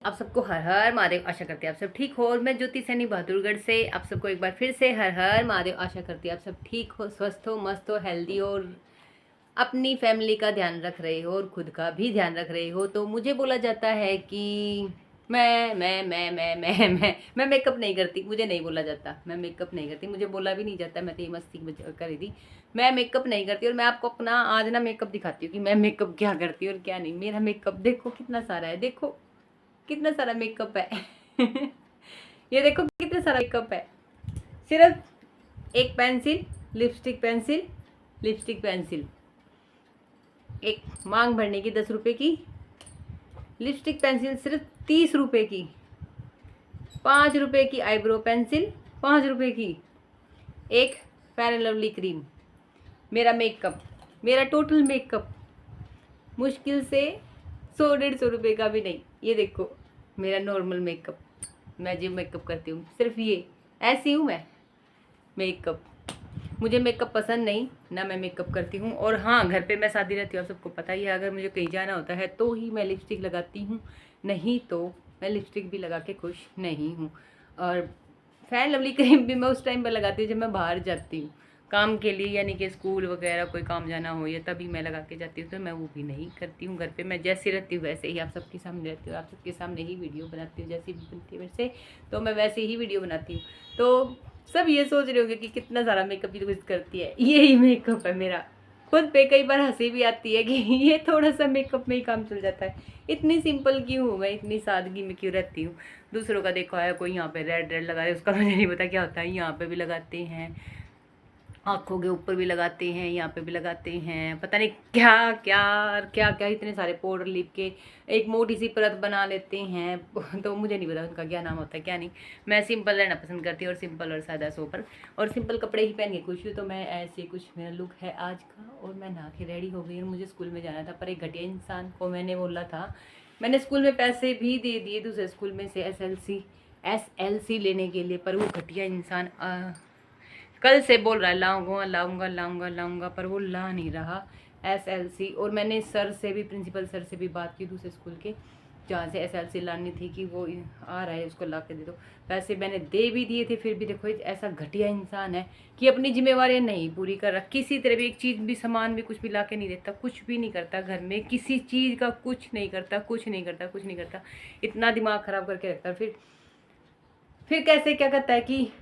आप सबको हर हर महादेव। आशा करती है आप सब ठीक हो। और मैं ज्योति सैनी बहादुरगढ़ से आप सबको एक बार फिर से हर हर महादेव। आशा करती है आप सब ठीक हो, स्वस्थ हो, मस्त हो, हेल्दी हो और अपनी फैमिली का ध्यान रख रहे हो और खुद का भी ध्यान रख रहे हो। तो मुझे बोला जाता है कि मैं मेकअप नहीं करती। मुझे नहीं बोला जाता मैं मेकअप नहीं करती, मुझे बोला भी नहीं जाता। मैं तो ये मस्ती करी थी, मैं मेकअप नहीं करती। और मैं आपको अपना आज ना मेकअप दिखाती हूँ कि मैं मेकअप क्या करती हूँ और क्या नहीं। मेरा मेकअप देखो कितना सारा है, देखो कितना सारा मेकअप है। ये देखो कितना सारा मेकअप है। सिर्फ एक pencil, lipstick pencil, lipstick pencil, एक मांग भरने की 10 रुपए की लिपस्टिक पेंसिल सिर्फ 30 रुपए की, 5 रुपए की आईब्रो पेंसिल, 5 रुपए की एक फेयर एंड लवली क्रीम। मेरा मेकअप, मेरा टोटल मेकअप मुश्किल से 100-150 रुपये का भी नहीं। ये देखो मेरा नॉर्मल मेकअप, मैं जो मेकअप करती हूँ सिर्फ ये, ऐसी हूँ मैं। मेकअप, मुझे मेकअप पसंद नहीं ना, मैं मेकअप करती हूँ। और हाँ, घर पे मैं शादी रहती हूँ, आप सबको पता ही है। अगर मुझे कहीं जाना होता है तो ही मैं लिपस्टिक लगाती हूँ, नहीं तो मैं लिपस्टिक भी लगा के खुश नहीं हूँ। और फेयर लवली क्रीम भी मैं उस टाइम पर लगाती हूँ जब मैं बाहर जाती हूँ काम के लिए, यानी कि स्कूल वगैरह कोई काम जाना हो या तभी मैं लगा के जाती हूँ। तो मैं वो भी नहीं करती हूँ। घर पे मैं जैसे रहती हूँ वैसे ही आप सबके सामने रहती हूँ, आप सबके सामने ही वीडियो बनाती हूँ। जैसी भी बनती है मेरे से तो मैं वैसे ही वीडियो बनाती हूँ। तो सब ये सोच रहे होंगे कि कितना सारा मेकअप यूज करती है। यही मेकअप है मेरा। खुद पे कई बार हंसी भी आती है कि ये थोड़ा सा मेकअप में ही काम चल जाता है। इतनी सिंपल क्यों हूँ मैं, इतनी सादगी में क्यों रहती हूँ। दूसरों का देखा है कोई यहाँ पे रेड रेड लगा रहे, उसका मुझे नहीं पता क्या होता है। यहाँ पे भी लगाते हैं, आँखों के ऊपर भी लगाते हैं, यहाँ पे भी लगाते हैं, पता नहीं क्या क्या क्या क्या इतने सारे पाउडर लिप के एक मोटी सी परत बना लेते हैं। तो मुझे नहीं पता उनका क्या नाम होता है क्या नहीं। मैं सिंपल रहना पसंद करती हूँ और सिंपल और सादा सोपर और सिंपल कपड़े ही पहन के खुश हूँ। तो मैं ऐसे कुछ मेरा लुक है आज का। और मैं नहा के रेडी हो गई और मुझे स्कूल में जाना था। पर एक घटिया इंसान को मैंने बोला था, मैंने स्कूल में पैसे भी दे दिए दूसरे स्कूल में से SLC लेने के लिए, पर वो घटिया इंसान कल से बोल रहा है लाऊंगा लाऊंगा लाऊंगा लाऊंगा, पर वो ला नहीं रहा SLC। और मैंने सर से भी, प्रिंसिपल सर से भी बात की दूसरे स्कूल के जहाँ से SLC लानी थी कि वो आ रहा है उसको ला के दे दो। पैसे मैंने दे भी दिए थे, फिर भी देखो ऐसा घटिया इंसान है कि अपनी जिम्मेवारियाँ नहीं पूरी कर रहा। किसी तरह भी एक चीज़ भी, सामान भी, कुछ भी ला के नहीं देता, कुछ भी नहीं करता घर में, किसी चीज़ का कुछ नहीं करता, कुछ नहीं करता, कुछ नहीं करता। इतना दिमाग ख़राब करके रखता है। फिर कैसे क्या करता है कि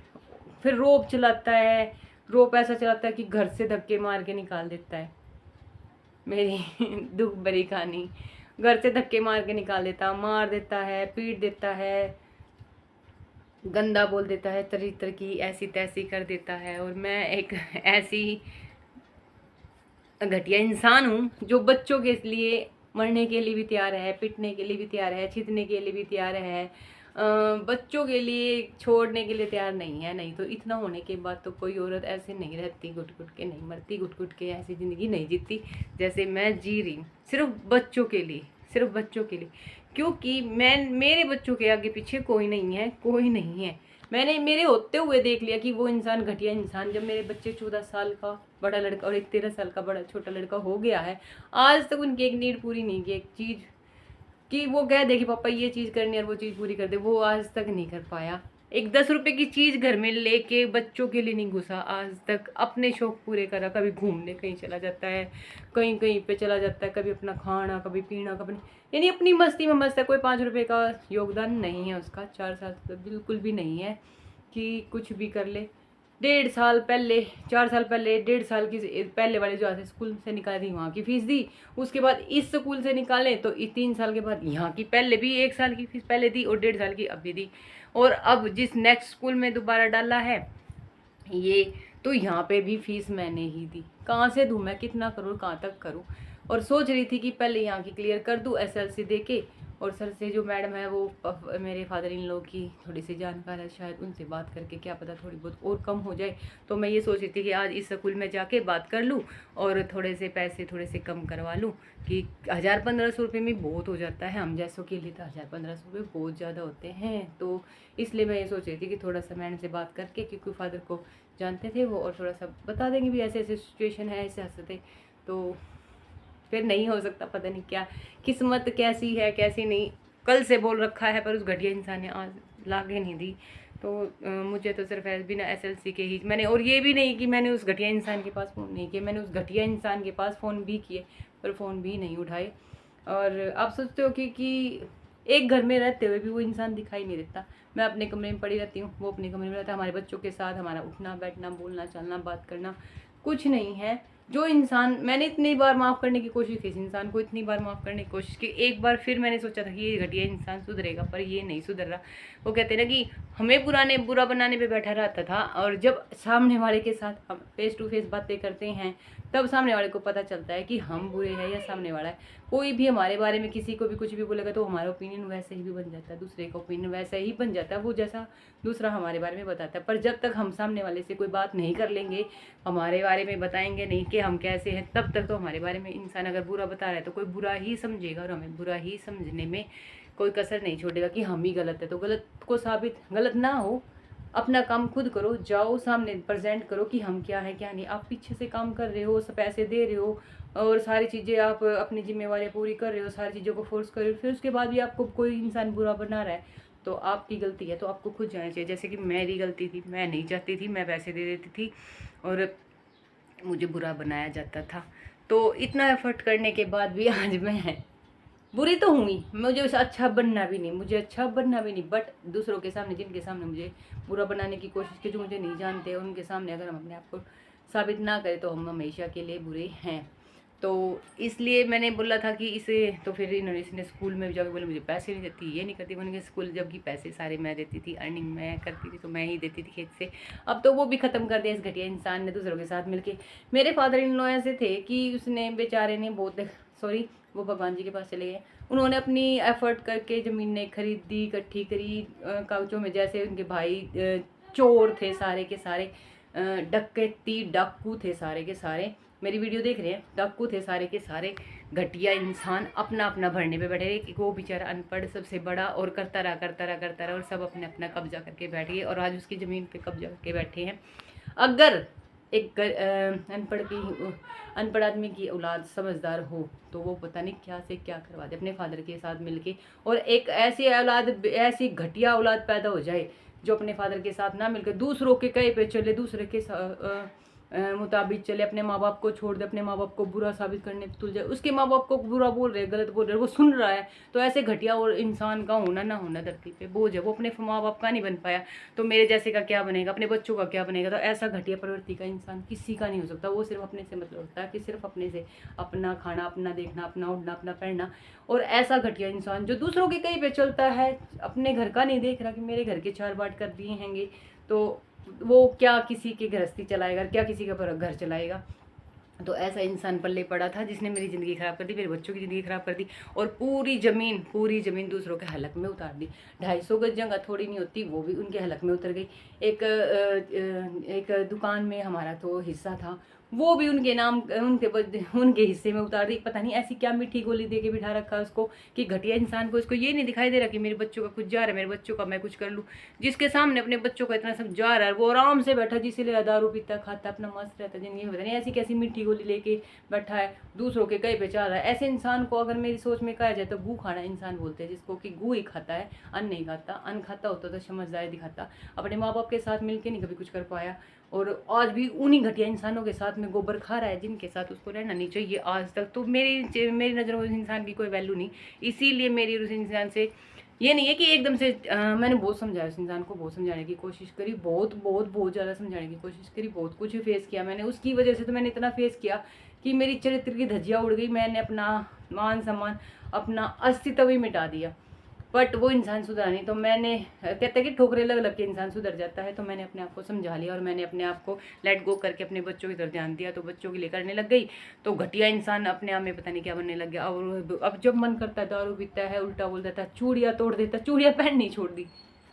फिर रोप चलाता है। रोप ऐसा चलाता है कि घर से धक्के मार के निकाल देता है। मेरी दुख भरी कहानी, घर से धक्के मार के निकाल देता, मार देता है, पीट देता है, गंदा बोल देता है, तरह की ऐसी तैसी कर देता है। और मैं एक ऐसी घटिया इंसान हूँ जो बच्चों के लिए मरने के लिए भी तैयार है, पिटने के लिए भी तैयार है, छीतने के लिए भी तैयार है, बच्चों के लिए छोड़ने के लिए तैयार नहीं है। नहीं तो इतना होने के बाद तो कोई औरत ऐसे नहीं रहती, घुट घुट के नहीं मरती, घुट घुट के ऐसी ज़िंदगी नहीं जीती जैसे मैं जी रही हूँ। सिर्फ बच्चों के लिए, सिर्फ बच्चों के लिए, क्योंकि मेरे बच्चों के आगे पीछे कोई नहीं है, कोई नहीं है। मैंने मेरे होते हुए देख लिया कि वो इंसान घटिया इंसान, जब मेरे बच्चे 14 साल का बड़ा लड़का और एक 13 साल का बड़ा छोटा लड़का हो गया है, आज तक उनकी एक नीड पूरी नहीं की। एक चीज़ कि वो कह दे कि पापा ये चीज़ करनी है और वो चीज़ पूरी कर दे, वो आज तक नहीं कर पाया। एक 10 रुपए की चीज़ घर में लेके बच्चों के लिए नहीं घुसा आज तक। अपने शौक पूरे करा, कभी घूमने कहीं चला जाता है, कहीं कहीं पे चला जाता है, कभी अपना खाना, कभी पीना, कभी यानी अपनी मस्ती में मस्त है। कोई 5 रुपए का योगदान नहीं है उसका 4 साल तक, बिल्कुल भी नहीं है कि कुछ भी कर ले। 1.5 साल पहले, 4 साल पहले, 1.5 साल की पहले वाले जो आते स्कूल से निकाल दी वहाँ की फ़ीस दी, उसके बाद इस स्कूल से निकालें तो 3 साल के बाद यहाँ की पहले भी 1 साल की फ़ीस पहले दी और 1.5 साल की अभी दी। और अब जिस नेक्स्ट स्कूल में दोबारा डाला है ये, तो यहाँ पे भी फीस मैंने ही दी। कहाँ से दूँ मैं, कितना करूँ, कहाँ तक करूँ। और सोच रही थी कि पहले यहाँ की क्लियर कर दूँ SLC दे के। और सर से जो मैडम है वो मेरे फादर इन लॉ की थोड़ी सी जानकार है, शायद उनसे बात करके क्या पता थोड़ी बहुत और कम हो जाए। तो मैं ये सोच रही थी कि आज इस स्कूल में जाके बात कर लूँ और थोड़े से पैसे थोड़े से कम करवा लूँ कि 1000-1500 रुपये में बहुत हो जाता है। हम जैसों के लिए तो 1000-1500 रुपये बहुत ज़्यादा होते हैं। तो इसलिए मैं ये सोच रही थी कि थोड़ा सा मैडम से बात करके, क्योंकि फादर को जानते थे वो, और थोड़ा सा बता देंगे भी ऐसे ऐसे सिचुएशन है, ऐसे हंसते। तो फिर नहीं हो सकता, पता नहीं क्या किस्मत कैसी है कैसी नहीं। कल से बोल रखा है, पर उस घटिया इंसान ने आज लाके नहीं दी। तो मुझे तो सिर्फ बिना SLC के ही मैंने, और ये भी नहीं कि मैंने उस घटिया इंसान के पास फ़ोन नहीं किया, मैंने उस घटिया इंसान के पास फ़ोन भी किए पर फ़ोन भी नहीं उठाए। और आप सोचते हो कि एक घर में रहते हुए भी वो इंसान दिखाई नहीं देता। मैं अपने कमरे में पड़ी रहती हूँ, वो अपने कमरे में रहता है। हमारे बच्चों के साथ हमारा उठना बैठना, बोलना चलना, बात करना कुछ नहीं है। जो इंसान, मैंने इतनी बार माफ़ करने की कोशिश की, इस इंसान को इतनी बार माफ़ करने की कोशिश की, एक बार फिर मैंने सोचा था कि ये घटिया इंसान सुधरेगा, पर ये नहीं सुधर रहा। वो कहते हैं ना कि हमें बुरा बनाने पे बैठा रहता था, और जब सामने वाले के साथ हम फेस टू फेस बातें करते हैं तब सामने वाले को पता चलता है कि हम बुरे हैं या सामने वाला है। कोई भी हमारे बारे में किसी को भी कुछ भी बोलेगा तो हमारा ओपिनियन वैसे ही भी बन जाता है, दूसरे का ओपिनियन वैसे ही बन जाता है, वो जैसा दूसरा हमारे बारे में बताता है। पर जब तक हम सामने वाले से कोई बात नहीं कर लेंगे, हमारे बारे में बताएंगे नहीं कि हम कैसे हैं, तब तक तो हमारे बारे में इंसान अगर बुरा बता रहा है तो कोई बुरा ही समझेगा, और हमें बुरा ही समझने में कोई कसर नहीं छोड़ेगा कि हम ही गलत है। तो गलत को साबित गलत ना हो, अपना काम खुद करो, जाओ सामने प्रेजेंट करो कि हम क्या है क्या नहीं। आप पीछे से काम कर रहे हो, पैसे दे रहे हो और सारी चीज़ें आप अपनी जिम्मेवारियाँ पूरी कर रहे हो, सारी चीज़ों को फोर्स कर रहे हो, फिर उसके बाद भी आपको कोई इंसान बुरा बना रहा है तो आपकी गलती है, तो आपको खुद जाना चाहिए। जैसे कि मेरी गलती थी, मैं नहीं चाहती थी, मैं पैसे दे देती थी और मुझे बुरा बनाया जाता था। तो इतना एफर्ट करने के बाद भी आज मैं बुरी तो हुई, मुझे उसे अच्छा बनना भी नहीं, मुझे अच्छा बनना भी नहीं, बट दूसरों के सामने, जिनके सामने मुझे बुरा बनाने की कोशिश की, जो मुझे नहीं जानते, उनके सामने अगर हम अपने आप को साबित ना करें तो हम हमेशा के लिए बुरे हैं। तो इसलिए मैंने बोला था कि इसे, तो फिर इन्होंने, इसने स्कूल में जाकर बोले मुझे पैसे नहीं देती, ये नहीं करती। मैंने स्कूल, जबकि पैसे सारे मैं देती थी, अर्निंग मैं करती थी तो मैं ही देती थी खेत से। अब तो वो भी ख़त्म कर दिया इस घटिया इंसान ने दूसरों के साथ मिलके। मेरे फादर इन लॉ ऐसे थे कि उसने बेचारे ने बहुत, सॉरी वो भगवान जी के पास चले गए, उन्होंने अपनी एफर्ट करके ज़मीनें खरीदी, इकट्ठी करी, कागजों में, जैसे उनके भाई चोर थे सारे के सारे, डकैती डाकू थे सारे के सारे, मेरी वीडियो देख रहे हैं, डाकू थे सारे के सारे, घटिया इंसान अपना अपना भरने पे बैठे रहे। वो बेचारा अनपढ़ सबसे बड़ा, और करता रहा और सब अपने अपना कब्जा करके बैठ गए, और आज उसकी ज़मीन पे कब्जा करके बैठे हैं। अगर एक अनपढ़ आदमी की औलाद समझदार हो तो वो पता नहीं क्या से क्या करवा दे अपने फादर के साथ मिलके, और एक ऐसी औलाद, ऐसी घटिया औलाद पैदा हो जाए जो अपने फादर के साथ ना मिलकर दूसरों के कहे पे चले, दूसरे के मुताबिक चले, अपने माँ बाप को छोड़ दे, अपने माँ बाप को बुरा साबित करने पे तुल जाए, उसके माँ बाप को बुरा बोल रहे, गलत बोल रहे, वो सुन रहा है। तो ऐसे घटिया और इंसान का होना ना होना धरती पे बोझ है। वो अपने माँ बाप का नहीं बन पाया तो मेरे जैसे का क्या बनेगा, अपने बच्चों का क्या बनेगा। तो ऐसा घटिया प्रवृत्ति का इंसान किसी का नहीं हो सकता। वो सिर्फ अपने से मतलब होता है कि सिर्फ अपने से, अपना खाना, अपना देखना, अपना उठना, अपना पहनना। और ऐसा घटिया इंसान जो दूसरों के कहीं पे चलता है, अपने घर का नहीं देख रहा कि मेरे घर के 4 बाट कर दिए हैंगे तो वो क्या किसी की गृहस्थी चलाएगा, क्या किसी का घर चलाएगा। तो ऐसा इंसान पल्ले पड़ा था जिसने मेरी ज़िंदगी ख़राब कर दी, मेरे बच्चों की ज़िंदगी ख़राब कर दी, और पूरी ज़मीन दूसरों के हलक में उतार दी। 250 गज जगह थोड़ी नहीं होती, वो भी उनके हलक में उतर गई। एक दुकान में हमारा तो हिस्सा था, वो भी उनके नाम, उनके हिस्से में उतार दी। पता नहीं ऐसी क्या मीठी गोली दे के बिठा रखा है उसको कि घटिया इंसान को, इसको ये नहीं दिखाई दे रहा कि मेरे बच्चों का कुछ जा रहा है, मेरे बच्चों का मैं कुछ कर लूँ। जिसके सामने अपने बच्चों का इतना सब जा रहा है, वो आराम से बैठा, जिसलिए दारू पीता खाता अपना मस्त रहता जिंदगी में, पता नहीं ऐसी कैसी मीठी गोली लेके बैठा है, दूसरों के कई पे चल रहा है। ऐसे इंसान को अगर मेरी सोच में कहा जाए तो गू खाना इंसान बोलते हैं, जिसको कि गू ही खाता है, अन्न नहीं खाता। अन्न खाता होता तो समझदारी दिखाता, अपने माँ बाप के साथ मिलके नहीं कभी कुछ कर पाया, और आज भी उन्हीं घटिया इंसानों के साथ में गोबर खा रहा है जिनके साथ उसको रहना नहीं चाहिए आज तक। तो मेरी नज़र में उस इंसान की कोई वैल्यू नहीं। इसीलिए मेरी उस इंसान से ये नहीं है कि एकदम से मैंने बहुत समझाया उस इंसान को, बहुत समझाने की कोशिश करी, बहुत ज़्यादा समझाने की कोशिश करी, बहुत कुछ फेस किया मैंने। उसकी वजह से तो मैंने इतना फेस किया कि मेरी चरित्र की धज्जियाँ उड़ गई, मैंने अपना मान सम्मान, अपना अस्तित्व ही मिटा दिया। बट वो इंसान सुधरा नहीं। तो मैंने, कहते हैं कि ठोकरे लग लग के इंसान सुधर जाता है, तो मैंने अपने आप को समझा लिया और मैंने अपने आप को लेट गो करके अपने बच्चों की तरफ ध्यान दिया। तो बच्चों के लिए करने लग गई, तो घटिया इंसान अपने आप में पता नहीं क्या बनने लग गया। और अब जब मन करता है दारू पीता है, उल्टा बोल देता है, चूड़ियाँ तोड़ देता है, चूड़ियाँ पहन नहीं छोड़ दी,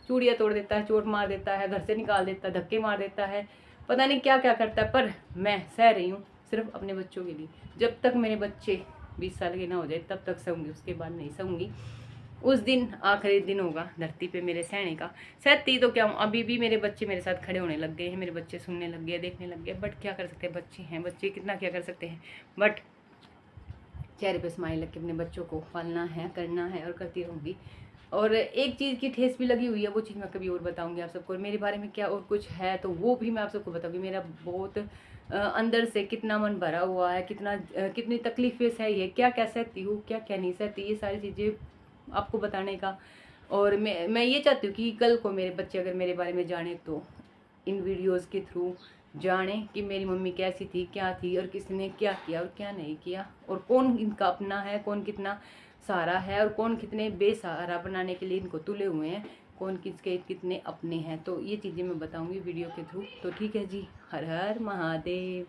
चूड़ियाँ तोड़ देता है, चोट मार देता है, घर से निकाल देता है, धक्के मार देता है, पता नहीं क्या क्या करता है। पर मैं सह रही हूँ सिर्फ अपने बच्चों के लिए। जब तक मेरे बच्चे 20 साल के ना हो जाए तब तक सहूँगी, उसके बाद नहीं सहूँगी। उस दिन आखिरी दिन होगा धरती पे मेरे सहने का। सहती तो क्या हूँ, अभी भी मेरे बच्चे मेरे साथ खड़े होने लग गए हैं, मेरे बच्चे सुनने लग गए, देखने लग गए। बट क्या कर सकते हैं, बच्चे हैं, बच्चे कितना क्या कर सकते हैं। बट चेहरे पे स्माइल रख के अपने बच्चों को पालना है, करना है और करती रहूँगी। और एक चीज़ की ठेस भी लगी हुई है, वो चीज़ मैं कभी और बताऊंगी आप सबको। और मेरे बारे में क्या और कुछ है तो वो भी मैं आप सबको बताऊंगी। मेरा बहुत अंदर से कितना मन भरा हुआ है, कितनी तकलीफ़ें सही है, क्या क्या सहती हूँ, क्या क्या नहीं सहती, ये सारी चीज़ें आपको बताने का। और मैं ये चाहती हूँ कि कल को मेरे बच्चे अगर मेरे बारे में जाने तो इन वीडियोस के थ्रू जाने कि मेरी मम्मी कैसी थी, क्या थी, और किसने क्या किया और क्या नहीं किया, और कौन इनका अपना है, कौन कितना सहारा है, और कौन कितने बेसहारा बनाने के लिए इनको तुले हुए हैं, कौन किसके कितने अपने हैं। तो ये चीज़ें मैं बताऊंगी वीडियो के थ्रू। तो ठीक है जी, हर हर महादेव।